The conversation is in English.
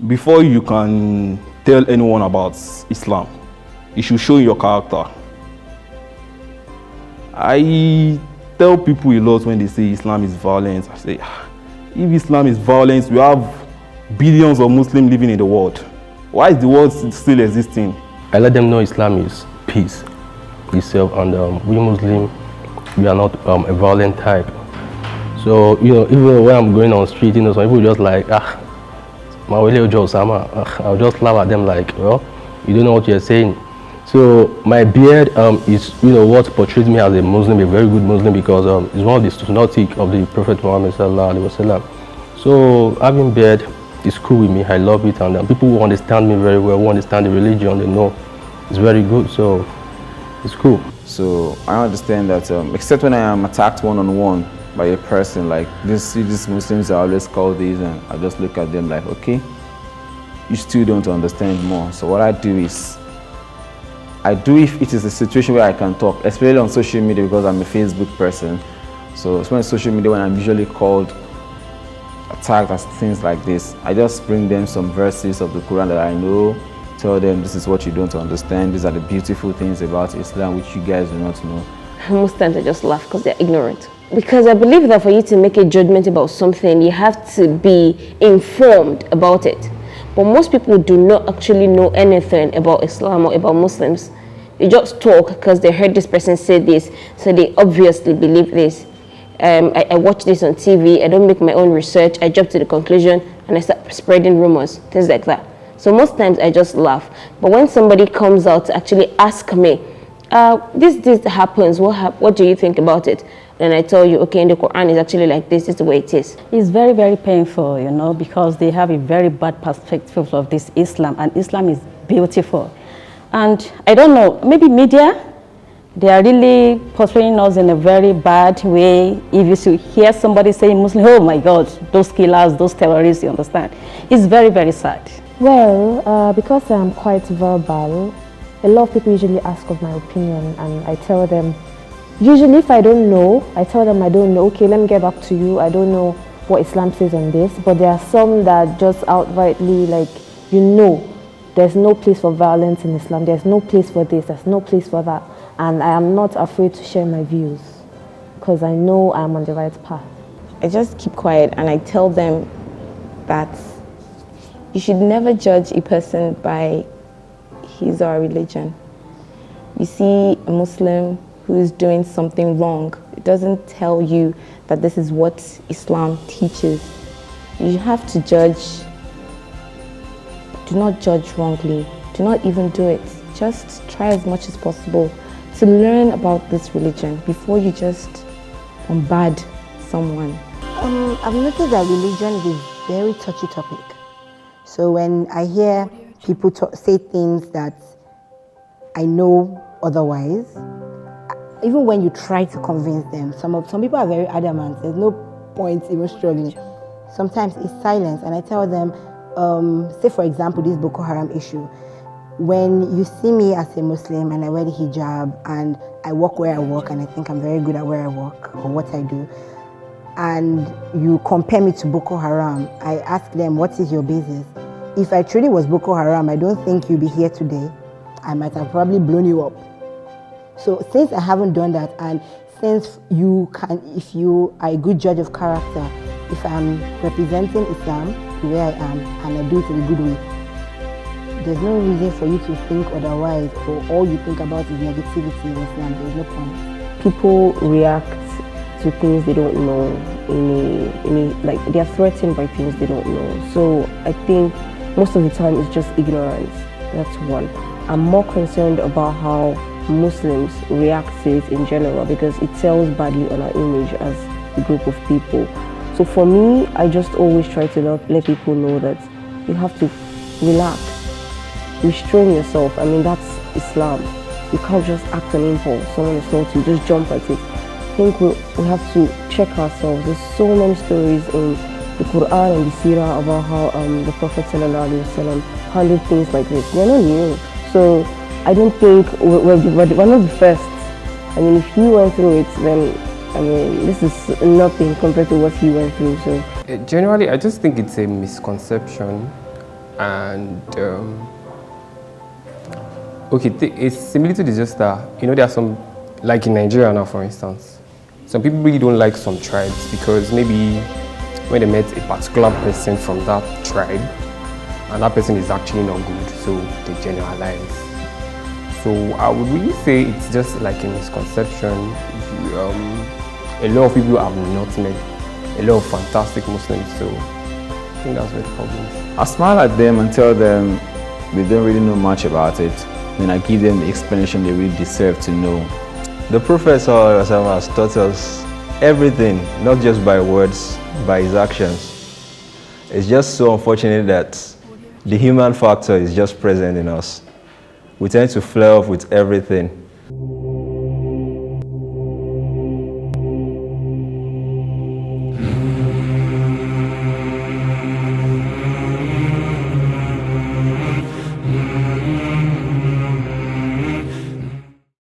before you can tell anyone about Islam, you should show your character. I tell people a lot when they say Islam is violence. I say, if Islam is violence, we have billions of Muslims living in the world. Why is the world still existing? I let them know Islam is peace itself, and we Muslims, we are not a violent type. So, even when I'm going on the street, some people just like, I'll just laugh at them like, well, you don't know what you're saying. So my beard is, what portrays me as a Muslim, a very good Muslim, because it's one of the sunnatic of the Prophet Muhammad sallallahu alaihi wasallam. So having beard is cool with me. I love it, and people who understand me very well, who understand the religion, they know it's very good. So it's cool. So I understand that, except when I am attacked one-on-one by a person, like these Muslims are always called these, and I just look at them like, okay, you still don't understand more. So what I do is, if it is a situation where I can talk, especially on social media, because I'm a Facebook person. So it's when social media, when I'm usually called, attacked as things like this, I just bring them some verses of the Quran that I know, tell them this is what you don't understand, these are the beautiful things about Islam which you guys do not know. Most times I just laugh because they're ignorant. Because I believe that for you to make a judgment about something, you have to be informed about it. But most people do not actually know anything about Islam or about Muslims. They just talk because they heard this person say this, so they obviously believe this. I watch this on TV, I don't make my own research, I jump to the conclusion and I start spreading rumors, things like that. So most times I just laugh. But when somebody comes out to actually ask me, this happens, what do you think about it? And I tell you, okay, in the Quran is actually like this is the way it is. It's very, very painful, because they have a very bad perspective of this Islam, and Islam is beautiful. And I don't know, maybe media, they are really portraying us in a very bad way. If you should hear somebody saying Muslim, oh my God, those killers, those terrorists, you understand? It's very, very sad. Well, because I'm quite verbal, a lot of people usually ask of my opinion, and I tell them, usually if I don't know, I tell them I don't know. Okay, let me get back to you. I don't know what Islam says on this. But there are some that just outrightly there's no place for violence in Islam. There's no place for this. There's no place for that. And I am not afraid to share my views because I know I'm on the right path. I just keep quiet and I tell them that you should never judge a person by his or her religion. You see a Muslim who is doing something wrong, it doesn't tell you that this is what Islam teaches. You have to judge. Do not judge wrongly. Do not even do it. Just try as much as possible to learn about this religion before you just bombard someone. I've noticed that religion is a very touchy topic. So when I hear people say things that I know otherwise, even when you try to convince them, some people are very adamant. There's no point even struggling. Sometimes it's silence, and I tell them, say for example, this Boko Haram issue. When you see me as a Muslim and I wear the hijab and I work where I work and I think I'm very good at where I work or what I do, and you compare me to Boko Haram, I ask them, what is your basis? If I truly was Boko Haram, I don't think you'd be here today. I might have probably blown you up. So since I haven't done that, and since if you are a good judge of character, if I'm representing Islam the way I am and I do it in a good way, there's no reason for you to think otherwise, or all you think about is negativity in Islam. There's no point. People react to things they don't know, like they are threatened by things they don't know. So I think most of the time it's just ignorance. That's one. I'm more concerned about how Muslims react to it in general, because it tells badly on our image as a group of people. So for me, I just always try to let people know that you have to relax, restrain yourself. I mean, that's Islam. You can't just act on impulse. Someone is told to just jump at it. I think we have to check ourselves. There's so many stories in the Quran and the Seerah about how the Prophet ﷺ handled things like this. They're not new. So I don't think we're not the first. I mean, if he went through it, then I mean, this is nothing compared to what he went through. So generally, I just think it's a misconception, And okay, a similitude is just that, you know, there are some, like in Nigeria now, for instance, some people really don't like some tribes because maybe when they met a particular person from that tribe, and that person is actually not good, so they generalize. So I would really say it's just like a misconception. A lot of people have not met a lot of fantastic Muslims, so I think that's where the problem is. I smile at them and tell them they don't really know much about it. Then I give them the explanation they really deserve to know. The Prophet ﷺ has taught us everything, not just by words, by his actions. It's just so unfortunate that the human factor is just present in us. We tend to flare up with everything.